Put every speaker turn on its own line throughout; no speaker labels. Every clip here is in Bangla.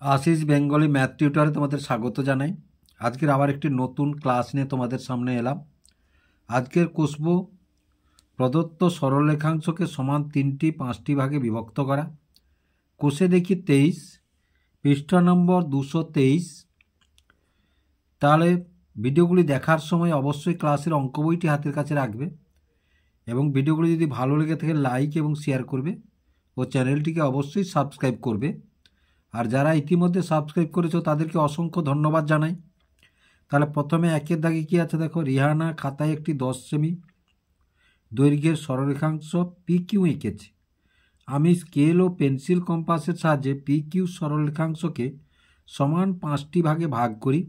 आशीष बेंगली मैथ टिউটরে তোমাদের স্বাগত জানাই। আজকের আবার একটি নতুন ক্লাস নিয়ে তোমাদের সামনে এলাম। আজকের কষব প্রদত্ত সরলরেখাংশকে সমান তিনটি পাঁচটি ভাগে বিভক্ত করা। কোষে দেখি 23, পৃষ্ঠা নম্বর 223। তাহলে ভিডিওগুলি দেখার সময় অবশ্যই ক্লাসের অঙ্ক বইটি হাতের কাছে রাখবে এবং ভিডিওগুলি যদি ভালো লেগে থাকে লাইক এবং শেয়ার করবে ও চ্যানেলটিকে অবশ্যই সাবস্ক্রাইব করবে। আর যারা ইতিমধ্যে সাবস্ক্রাইব করেছো তাদেরকে অসংখ্য ধন্যবাদ জানাই। তাহলে প্রথমে একের দাগে কী আছে দেখো, রিহানা খাতায় একটি 10 সেমি দৈর্ঘ্যের সরলরেখাংশ PQ এঁকেছে। আমি স্কেল ও পেন্সিল কম্পাসের সাহায্যে PQ সরলরেখাংশকে সমান 5টি ভাগে ভাগ করি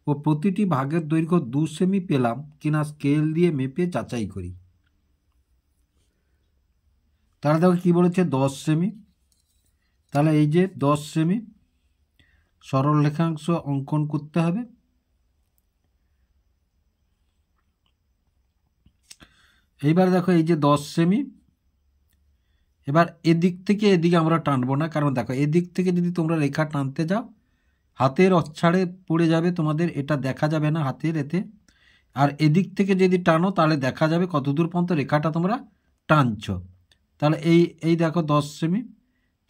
ও প্রতিটি ভাগের দৈর্ঘ্য 2 সেমি পেলাম কিনা স্কেল দিয়ে মেপে যাচাই করি। তাহলে দেখো কী বলেছে, 10 সেমি। তাহলে এই যে 10 সেমি সরলরেখাংশ অঙ্কন করতে হবে। এইবার দেখো এই যে 10 সেমি, এবার এদিক থেকে এদিকে আমরা টানবো না, কারণ দেখো এদিক থেকে যদি তোমরা রেখা টানতে যাও হাতের অচ্ছাড়ে পড়ে যাবে, তোমাদের এটা দেখা যাবে না হাতের এতে। আর এদিক থেকে যদি টানো তাহলে দেখা যাবে কতদূর পর্যন্ত রেখাটা তোমরা টানছ। তাহলে এই দেখো 10 সেমি,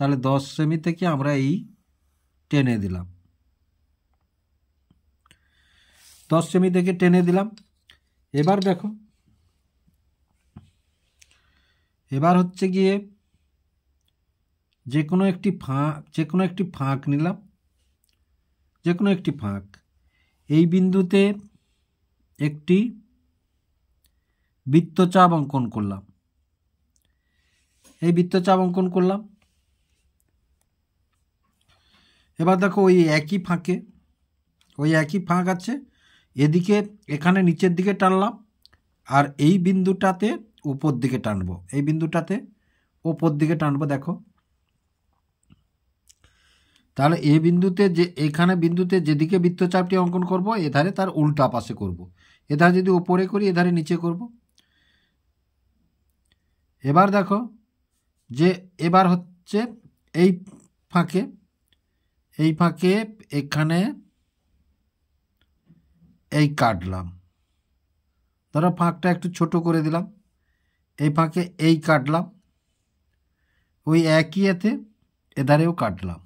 তাহলে 10 সেমি থেকে আমরা এই টেনে দিলাম, 10 সেমি থেকে টেনে দিলাম। এবার দেখো, এবার হচ্ছে গিয়ে যে কোনো একটি ফাঁক নিলাম, যে কোনো একটি ফাঁক। এই বিন্দুতে একটি বৃত্তচাপ অঙ্কন করলাম, এই বৃত্তচাপ অঙ্কন করলাম। এবার দেখো ওই একই ফাঁক আছে, এদিকে এখানে নিচের দিকে টানলাম আর এই বিন্দুটাতে উপর দিকে টানবো, এই বিন্দুটাতে উপর দিকে টানবো। দেখো তাহলে এই বিন্দুতে এখানে বিন্দুতে যেদিকে বৃত্তচাপটি অঙ্কন করব এধারে তার উল্টা পাশে করব। এধারে যদি উপরে করি এধারে নিচে করব। এবার দেখো যে এবার হচ্ছে এই ফাঁকে এখানে এই কাটলাম, ধরো ফাঁকটা একটু ছোট করে দিলাম, এই ফাঁকে এই কাটলাম, ওই একই এতে এধারেও কাটলাম।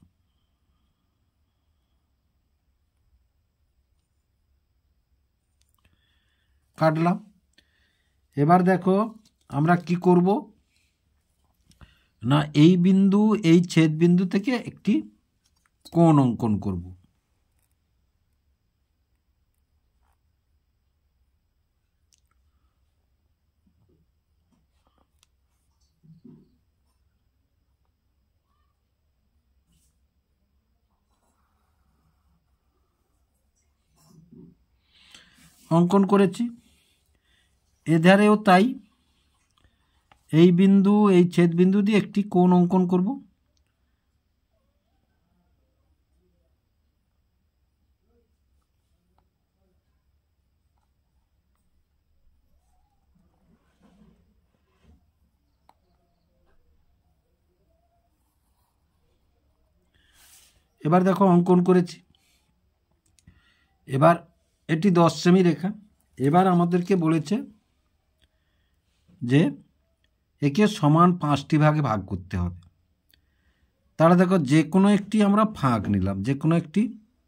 এবার দেখো আমরা কি করব না, এই বিন্দু এই ছেদ বিন্দু থেকে একটি কোণ অঙ্কন করব। অঙ্কন করেছি, এধারেও তাই, এই বিন্দু এই ছেদ বিন্দু দিয়ে একটি কোণ অঙ্কন করব। এবার দেখো অঙ্কন করেছি, এবার এটি 10 সেমি রেখা। এবার আমাদেরকে বলেছে যে একে সমান 5টি ভাগে ভাগ করতে হবে। তাহলে দেখো যে কোনো একটি আমরা ফাঁক নিলাম, যে কোনো একটি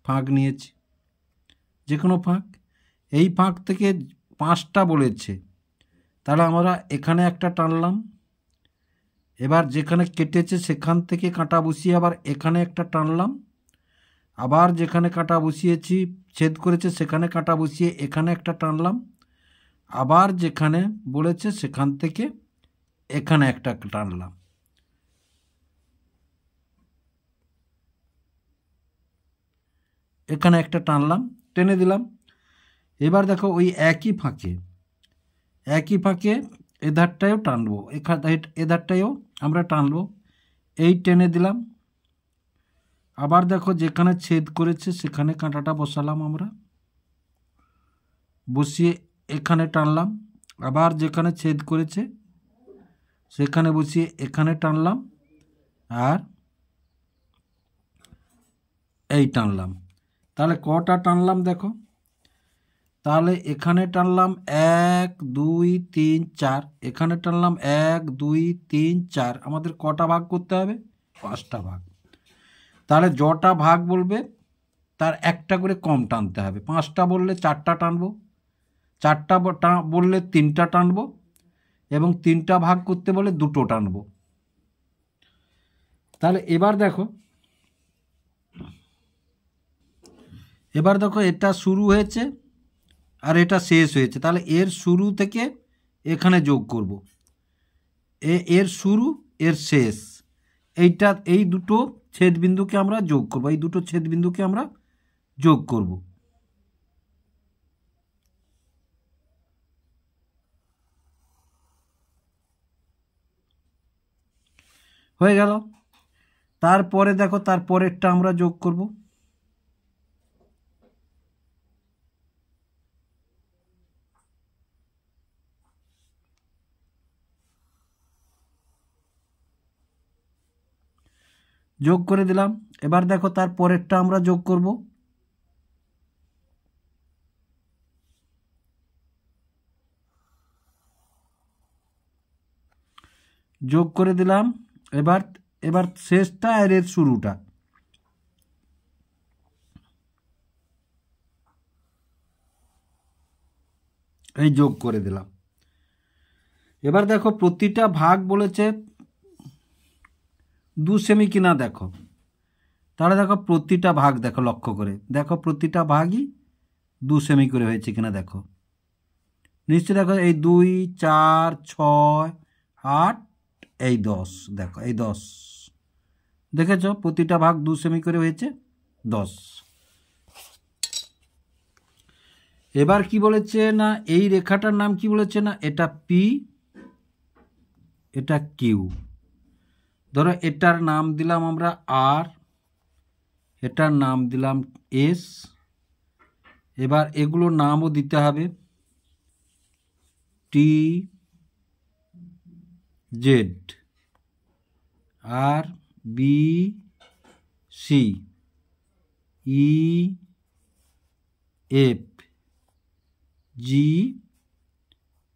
ফাঁক নিয়েছি, যে কোনো ফাঁক। এই ফাঁক থেকে 5টা বলেছে, তাহলে আমরা এখানে একটা টানলাম। এবার যেখানে কেটেছে সেখান থেকে কাঁটা বসিয়ে আবার এখানে একটা টানলাম, আবার যেখানে কাঁটা বসিয়েছি ছেদ করেছে সেখানে কাঁটা বসিয়ে এখানে একটা টানলাম, আবার যেখানে বলেছে সেখান থেকে এখানে একটা টানলাম। এখানে একটা টানলাম, টেনে দিলাম। এবার দেখো ওই একই ফাঁকে এধারটাও টানবো, এধারটাও আমরা টানবো, এই টেনে দিলাম। আবার দেখো যেখানে ছেদ করেছে সেখানে কাঁটাটা বসালাম, আমরা বসিয়ে এখানে টানলাম, আবার যেখানে ছেদ করেছে সেখানে বসিয়ে এখানে টানলাম, আর এই টানলাম, তাহলে কটা টানলাম দেখো, তাহলে এখানে টানলাম 1 2 3 4, এখানে টানলাম 1 2 3 4, আমাদের কটা ভাগ করতে হবে? 5টা ভাগ। তাহলে যটা ভাগ বলবে তার একটা করে কম টানতে হবে। 5টা বললে 4টা টানবো, 4টা বললে 3টা টানবো, এবং 3টা ভাগ করতে বলে 2টো টানবো। তাহলে এবার দেখো এটা শুরু হয়েছে আর এটা শেষ হয়েছে, তাহলে এর শুরু থেকে এখানে যোগ করব, এর শুরু এর শেষ, এই দুটো ছেদবিন্দুকে আমরা যোগ করব, এই দুটো ছেদবিন্দুকে আমরা যোগ করব। হয়ে গেল। তারপরে দেখো তারপরেরটা আমরা যোগ করব, যোগ করে দিলাম। এবার দেখো তারপরেরটা আমরা যোগ করব, যোগ করে দিলাম। এবার শেষটা আর এর শুরুটা, এই যোগ করে দিলাম। এবার দেখো প্রতিটা ভাগ বলেছে 2 সেমি কিনা দেখো, তাহলে দেখো প্রতিটা ভাগ দেখো, লক্ষ্য করে দেখো প্রতিটা ভাগই 2 সেমি করে হয়েছে কিনা দেখো, নিশ্চয় দেখো এই 2 4 6 8 এই 10, দেখো এই 10, দেখেছ প্রতিটা ভাগ 2 সেমি করে হয়েছে 10। এবার কি বলেছে না, এই রেখাটার নাম কি বলেছে না, এটা পি, এটা কিউ। ধরো এটার নাম দিলাম আমরা আর, এটার নাম দিলাম এস। এবার এগুলোর নামও দিতে হবে, টি জেড, আর B C, E F, G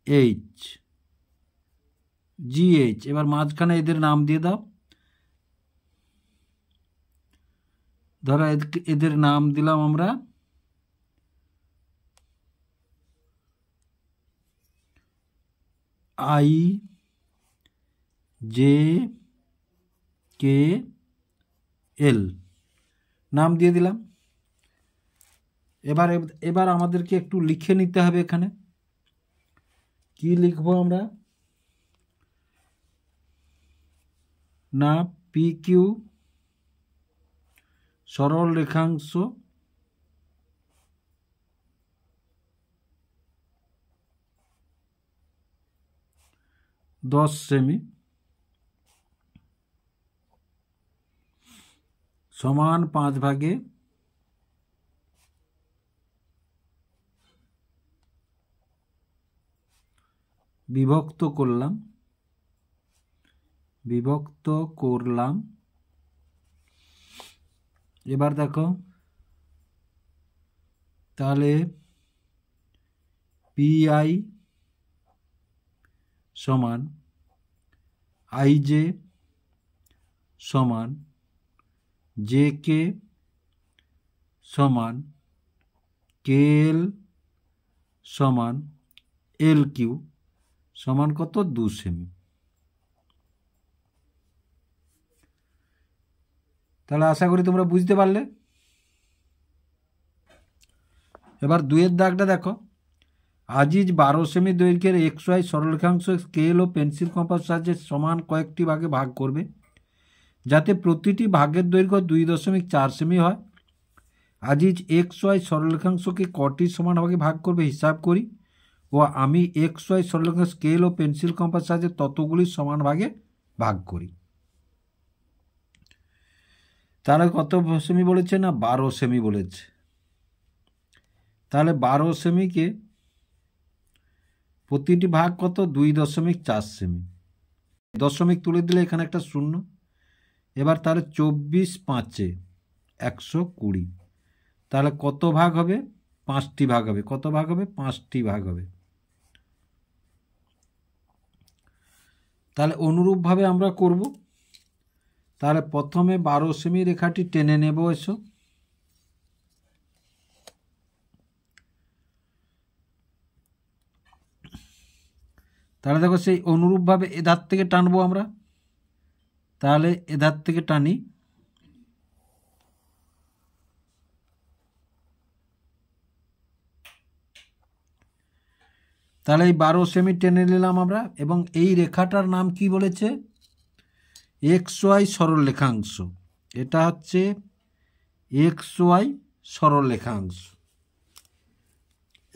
H, GH. এবার মাঝখানে এদের নাম দিয়ে দাও, ধরো এদের নাম দিলাম আমরা আই জে কে এল, নাম দিয়ে দিলাম। এবার আমাদেরকে একটু লিখে নিতে হবে, এখানে কি লিখবো আমরা না, পি কিউ সরল রেখাংশ দশ সেমি সমান 5 ভাগে বিভক্ত করলাম। এবার দেখো তাহলে পিআই সমান আইজে সমান জে কে সমান কেএল সমান এল কিউ সমান কত, 2 সেমি। তাহলে আশা করি তোমরা বুঝতে পারলে। এবার 2-এর দাগটা দেখো, আজিজ 12 সেমি দৈর্ঘ্যের XY সরলরেখাংশ স্কেল ও পেন্সিল কম্পাস সাহায্যে সমান কয়েকটি ভাগে ভাগ করবে, যাতে প্রতিটি ভাগের দৈর্ঘ্য 2.4 সেমি হয়। আজিজ XY সরলরেখাংশকে কটি সমান ভাগে ভাগ করবে হিসাব করি, ও আমি XY সরলরেখাংশ স্কেল ও পেন্সিল কম্পাস সাহায্যে ততগুলি সমান ভাগে ভাগ করি। তাহলে কত সেমি বলেছে না, 12 সেমি বলেছে। তাহলে 12 সেমিকে প্রতিটি ভাগ কত, 2.4 সেমি, দশমিক তুলে দিলে এখানে একটা শূন্য। এবার তাহলে 24 5 120। তাহলে কত ভাগ হবে? 5টি ভাগ হবে। কত ভাগ হবে? 5টি ভাগ হবে। তাহলে অনুরূপভাবে আমরা করব। তাহলে প্রথমে 12 সেমি রেখাটি টেনে নেব। এসো, তাহলে দেখো সেই অনুরূপভাবে এধার থেকে টানবো আমরা। তাহলে এধার থেকে টানি, তাহলে এই 12 সেমি টেনে নিলাম আমরা। এবং এই রেখাটার নাম কি বলেছে? XY সরল রেখাংশ। এটা হচ্ছে XY সরল রেখাংশ।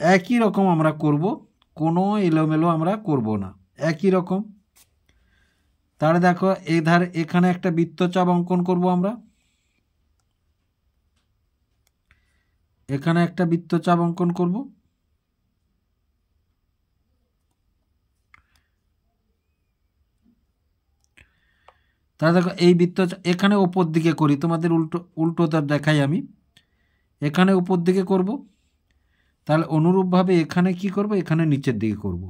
একই রকম আমরা করব, কোনো এলোমেলো আমরা করব না, একই রকম। তাহলে দেখো এখানে একটা বৃত্তচাপ অঙ্কন করব আমরা। এখানে একটা বৃত্তচাপ অঙ্কন করব। তাহলে দেখো এই বৃত্তচাপ এখানে ওপর দিকে করি, তোমাদের উল্টোটা দেখাই আমি। এখানে উপর দিকে করব, তাহলে অনুরূপভাবে এখানে কি করব? এখানে নিচের দিকে করব।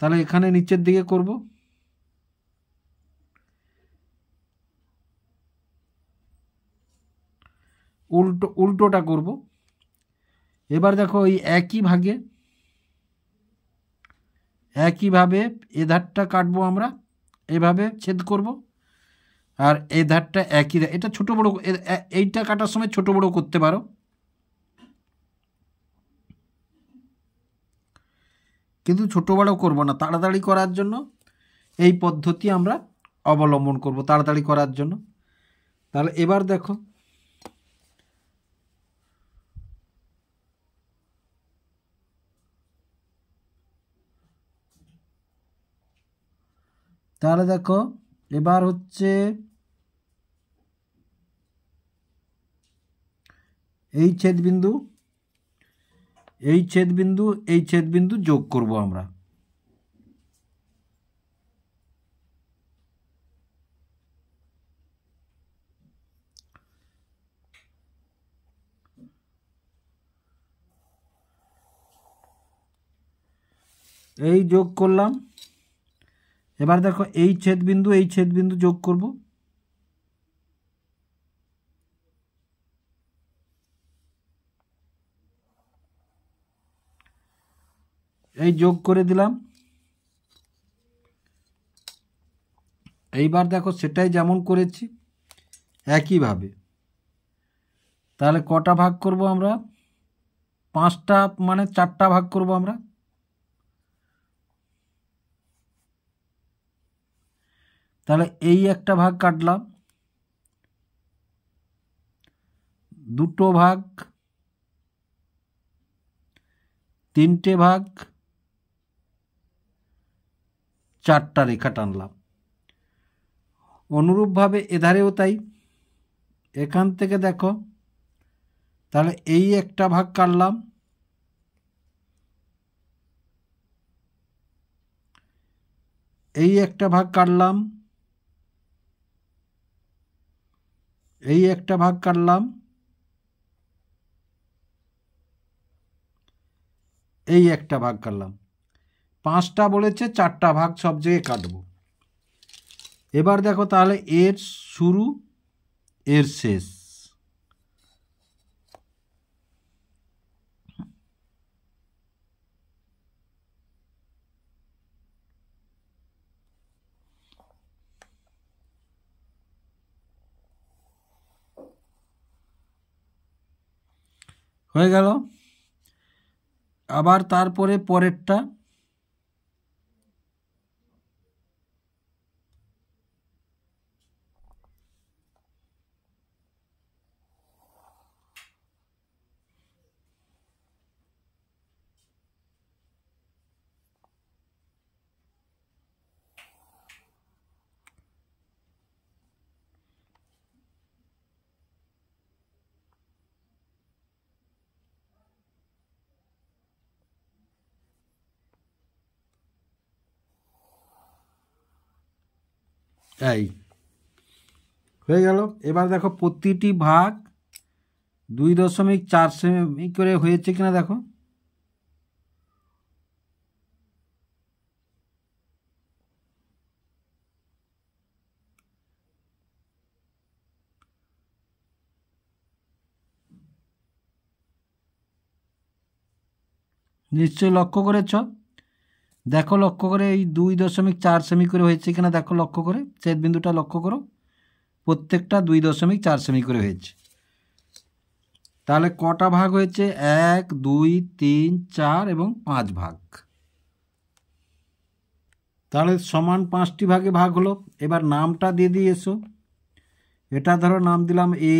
তাহলে এখানে নিচের দিকে করব। উল্টোটা করব। এবার দেখো এই একইভাবে এধারটা কাটবো আমরা, এভাবে ছেদ করব। আর এই ধারটা একই, এটা ছোট বড়, এইটা কাটার সময় ছোট বড় করতে পারো, কিন্তু ছোট বড় করব না। তাড়াতাড়ি করার জন্য এই পদ্ধতি আমরা অবলম্বন করব, তাড়াতাড়ি করার জন্য। তাহলে এবার দেখো, তাহলে দেখো এবার হচ্ছে এই ছেদবিন্দু, এই ছেদবিন্দু, এই ছেদবিন্দু যোগ করব আমরা। এই যোগ করলাম। এবার দেখো এই ছেদবিন্দু, এই ছেদবিন্দু যোগ করব। এই যোগ করে দিলাম। এইবার দেখো সেটাই যেমন করেছি একইভাবে। তাহলে কটা ভাগ করব আমরা? 5টা, মানে 4টা ভাগ করব আমরা। তাহলে এই একটা ভাগ কাটলাম, 2টো ভাগ, 3টে ভাগ, 4টা রেখা টানলাম। অনুরূপভাবে এধারেও তাই। এখান থেকে দেখো, তাহলে এই একটা ভাগ কাটলাম, এই একটা ভাগ কাটলাম, এই একটা ভাগ কাটলাম, এই একটা ভাগ কাটলাম। 5টা বলেছে, 4টা ভাগ সব জায়গায় কাটবো। এবার দেখো তাহলে এর শুরু, এর শেষ। হয়ে গেল। আবার তারপরে পরেরটা, এই হয়ে গেল। এবার দেখো প্রতিটি ভাগ 2.4 সেমি করে হয়েছে কিনা দেখো। নিশ্চয়ই লক্ষ্য করেছ। দেখো লক্ষ্য করে এই 2.4 সেমি করে হয়েছে কিনা দেখো, লক্ষ্য করে ছেদ বিন্দুটা লক্ষ্য করো, প্রত্যেকটা 2.4 সেমি করে হয়েছে। তাহলে কটা ভাগ হয়েছে? 1 2 3 4 এবং 5 ভাগ। তাহলে সমান 5টি ভাগে ভাগ হলো। এবার নামটা দিয়ে দিয়ে এসো। এটা ধরো নাম দিলাম A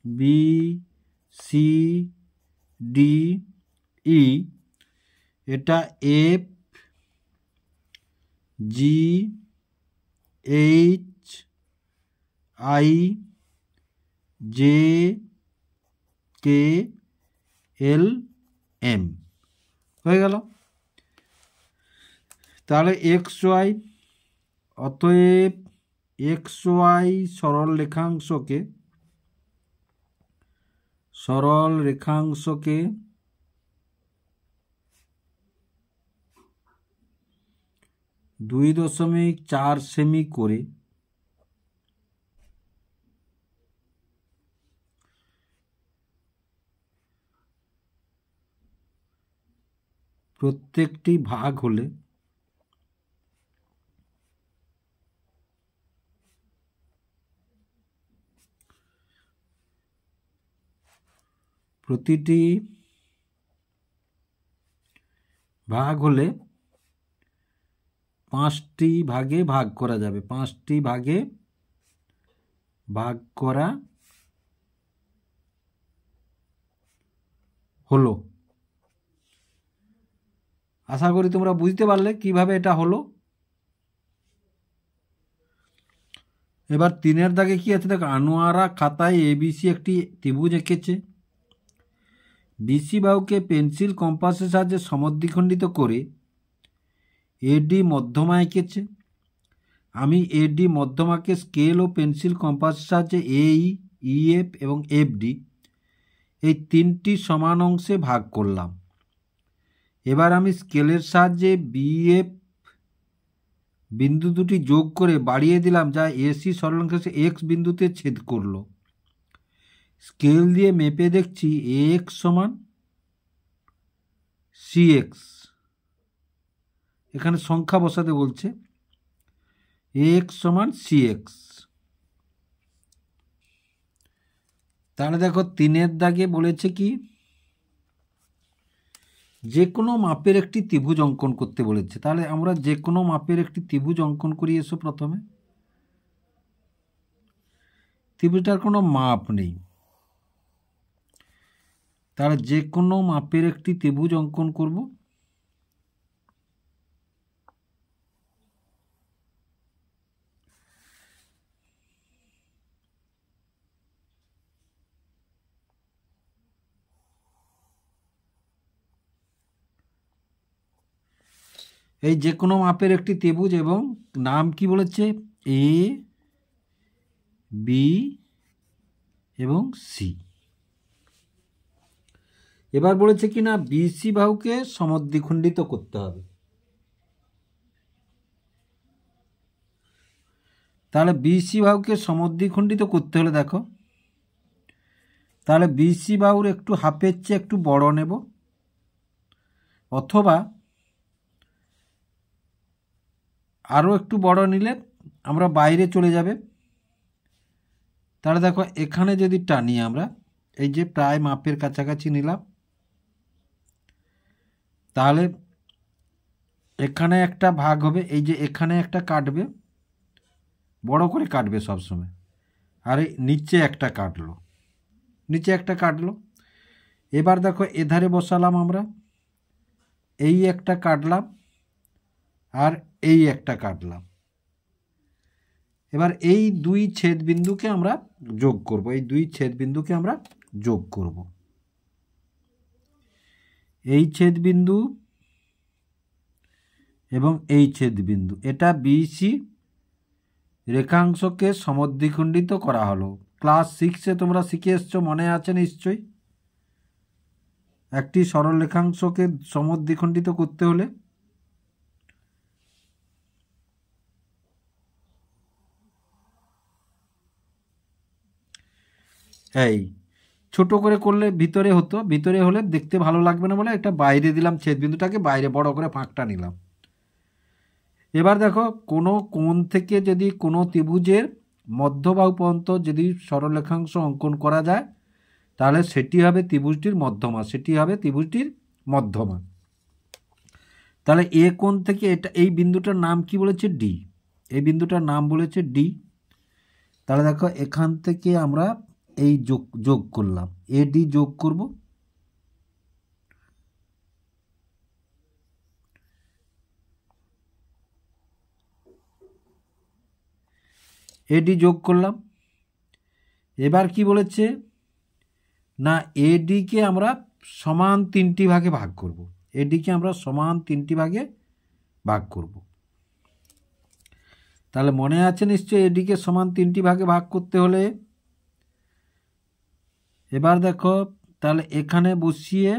B C D E, এটা F G H I J K L M হয়ে গেল। তাহলে এক্স ওয়াই, অতএব এক্স ওয়াই সরল রেখাংশকে 2.4 সেমি করে প্রত্যেকটি ভাগ হলে প্রতিটি ভাগ হলে 5টি ভাগে ভাগ করা যাবে। 5টি ভাগে ভাগ করা হলো। আশা করি তোমরা বুঝতে পারলে কিভাবে এটা হলো। এবার 3-এর দাগে কি আছে দেখো, আনোয়ারা খাতায় এবিসি একটি ত্রিভুজ এঁকেছে। বিসি বাহুকে পেন্সিল কম্পাসের সাহায্যে সমদ্বিখণ্ডিত করে এডি মধ্যমা এঁকেছে। আমি এডি মধ্যমাকে স্কেল ও পেন্সিল কম্পাসের সাহায্যে এই ইএফ এবং এফডি এই 3টি সমান অংশে ভাগ করলাম। এবার আমি স্কেলের সাহায্যে বিএফ বিন্দু দুটি যোগ করে বাড়িয়ে দিলাম, যা এসি সরলরেখাংশে এক্স বিন্দুতে ছেদ করল। স্কেল দিয়ে মেপে দেখছি এক্স সমান সিএক্স, এখানে সংখ্যা বসাতে বলছে, এক্স সমান সিএক্স। তাহলে দেখো 3-এর দাগে বলেছে কি, যে কোনো মাপের একটি ত্রিভুজ অঙ্কন করতে বলেছে। তাহলে আমরা যে কোনো মাপের একটি ত্রিভুজ অঙ্কন করি। এসো প্রথমে, ত্রিভুজটার কোনো মাপ নেই, তাহলে যে কোনো মাপের একটি ত্রিভুজ অঙ্কন করব। এই যে কোনো মাপের একটি ত্রিভুজ, এবং নাম কি বলেছে, এ বি এবং সি। এবার বলেছে কি না, বিসি বাহুকে সমদ্বিখণ্ডিত করতে হবে। তাহলে বিসি বাহুকে সমদ্বিখণ্ডিত করতে হলে দেখো, তাহলে বিসি বাহুর একটু হাফের চেয়ে একটু বড় নেব, অথবা আরও একটু বড় নিলে আমরা বাইরে চলে যাবে। তাহলে দেখো এখানে যদি টানি আমরা, এই যে প্রায় মাপের কাছাকাছি নিলাম, তাহলে এখানে একটা ভাগ হবে, এই যে এখানে একটা কাটবে, বড় করে কাটবে সবসময়, আর এই নিচে একটা কাটলো। এবার দেখো এধারে বসালাম আমরা, এই একটা কাটলাম আর এই একটা কাটলাম। এবার এই 2 ছেদ বিন্দুকে আমরা যোগ করব, এই ছেদ বিন্দু এবং এই ছেদ বিন্দু, এটা বিসি রেখাংশকে সমদ্বিখণ্ডিত করা হলো। ক্লাস 6-এ তোমরা শিখে এসছো, মনে আছে নিশ্চয়ই। একটি সরল রেখাংশকে সমদ্বিখণ্ডিত করতে হলে এই ছোট করে করলে ভিতরে হতো, ভিতরে হলে দেখতে ভালো লাগবে না বলে একটা বাইরে দিলাম, ছেদবিন্দুটাকে বাইরে বড় করে ফাঁকটা নিলাম। এবার দেখো, কোনো কোণ থেকে যদি কোনো ত্রিভুজের মধ্যবাহু পর্যন্ত যদি সরলরেখাংশ অঙ্কন করা যায়, তাহলে সেটি হবে ত্রিভুজটির মধ্যমা, সেটি হবে ত্রিভুজটির মধ্যমা। তাহলে এ কোণ থেকে এটা, এই বিন্দুটার নাম কি বলেছে? ডি। এই বিন্দুটার নাম বলেছে ডি। তাহলে দেখো, এখান থেকে আমরা এই যোগ করলাম, এডি যোগ করব। এডি যোগ করলাম। এবার কি বলেছে না, এডিকে আমরা সমান 3টি ভাগে ভাগ করব। এডিকে আমরা সমান 3টি ভাগে ভাগ করব। তাহলে মনে আছে নিশ্চয়ই, এডিকে সমান 3টি ভাগে ভাগ করতে হলে এবার দেখো, তাহলে এখানে বসিয়ে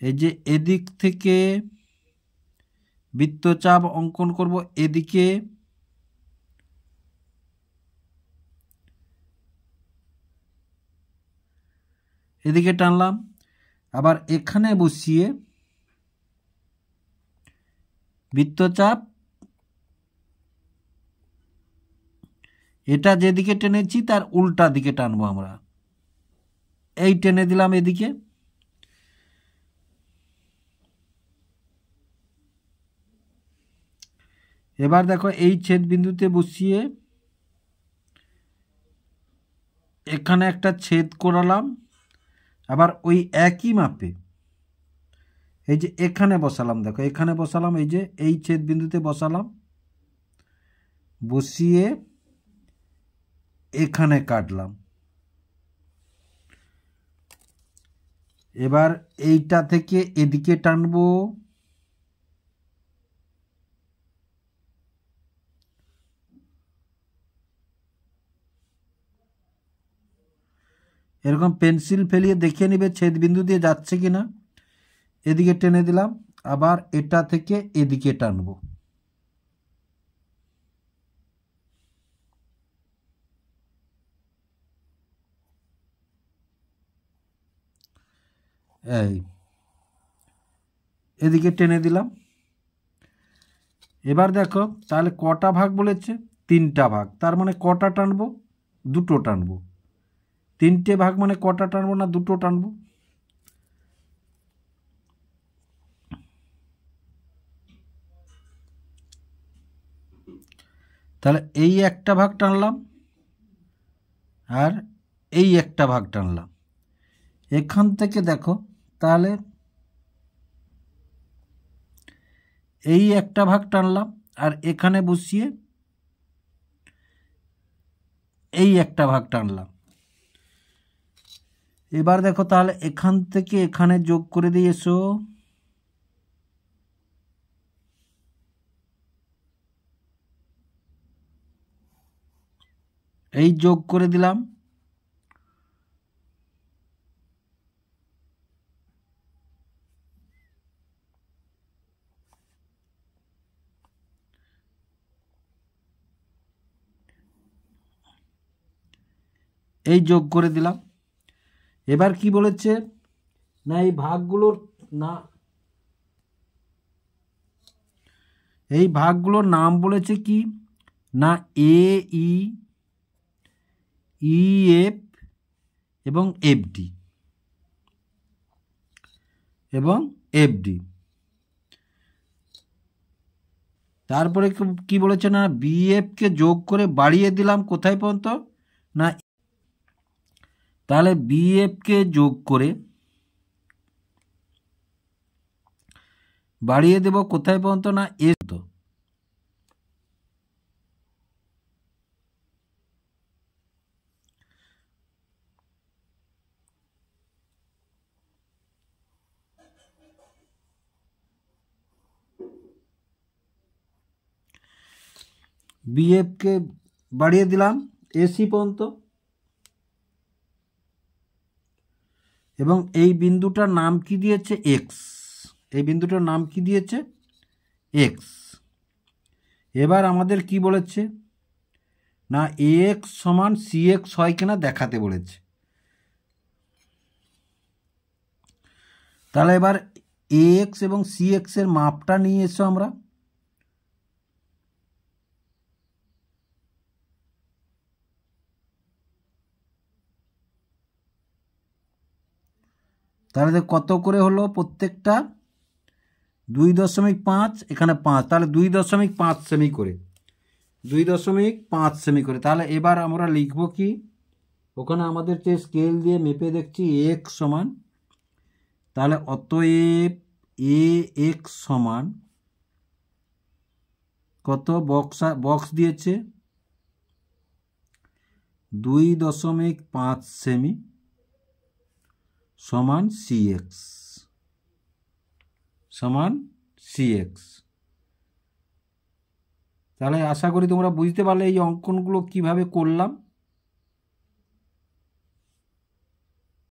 এই যে এদিক থেকে বৃত্তচাপ অঙ্কন করব, এদিকে এদিকে টানলাম। আবার এখানে বসিয়ে বৃত্তচাপ, এটা যেদিকে টেনেছি তার উল্টা দিকে টানবো আমরা, এই টেনে দিলাম এদিকে। এবার দেখো, এই ছেদ বিন্দুতে বসিয়ে এখানে একটা ছেদ করালাম। আবার ওই একই মাপে এই যে এখানে বসালাম, দেখো এখানে বসালাম, এই যে এই ছেদ বিন্দুতে বসালাম, বসিয়ে এখানে কাটলাম। এবার এইটা থেকে এদিকে টানবো, এরকম পেন্সিল ফেলিয়ে দেখে নিবে ছেদ বিন্দু দিয়ে যাচ্ছে কিনা। এদিকে টেনে দিলাম, আবার এটা থেকে এদিকে টানবো। এই এদিকে টেনে দিলাম। এবার দেখো, তাহলে কটা ভাগ বলেছে? 3টা ভাগ। তার মানে কটা টানবো? 2টো টানবো। 3টে ভাগ মানে কটা টানবো? না 2টো টানবো। তাহলে এই একটা ভাগ টানলাম আর এই একটা ভাগ টানলাম। এখান থেকে দেখো, তাহলে এই একটা ভাগ টানলাম আর এখানে বসিয়ে এই একটা ভাগ টানলাম। এবার দেখো, তাহলে এখান থেকে এখানে যোগ করে দিয়ে এসো, এই যোগ করে দিলাম। এই যোগ করে দিলাম। এবার কি বলেছে না, এই ভাগগুলোর না, এই ভাগগুলোর নাম বলেছে কি না, এ ই এফ এবং এফডি এবং এফডি। তারপরে কি বলেছে না, বিএফকে যোগ করে বাড়িয়ে দিলাম কোথায় পর্যন্ত না, তাহলে বিএফকে যোগ করে বাড়িয়ে দেব কোথায় পর্যন্ত না, এ তো। বিএফকে বাড়িয়ে দিলাম এসি পর্যন্ত, এবং এই বিন্দুটার নাম কি দিয়েছে? এক্স। এই বিন্দুটার নাম কি দিয়েছে? এক্স। এবার আমাদের কি বলেছে না এক্স সমান সি এক্স হয় কিনা দেখাতে বলেছে। তাহলে এবার এক্স এবং সি এক্সের মাপটা নিয়ে এসো আমরা। তাহলে কত করে হলো? প্রত্যেকটা 2.5, এখানে 5, তাহলে 2.5 সেমি করে, 2.5 সেমি করে। তাহলে এবার আমরা লিখব কি, ওখানে আমাদের যে স্কেল দিয়ে মেপে দেখছি এক্স সমান, তাহলে অতএব এ এক্স সমান কত? বক্স দিয়েছে 2.5 সেমি সমান সি এক্স, সমান সি এক্স। তাহলে আশা করি তোমরা বুঝতে পারলে এই অঙ্কনগুলো কিভাবে করলাম।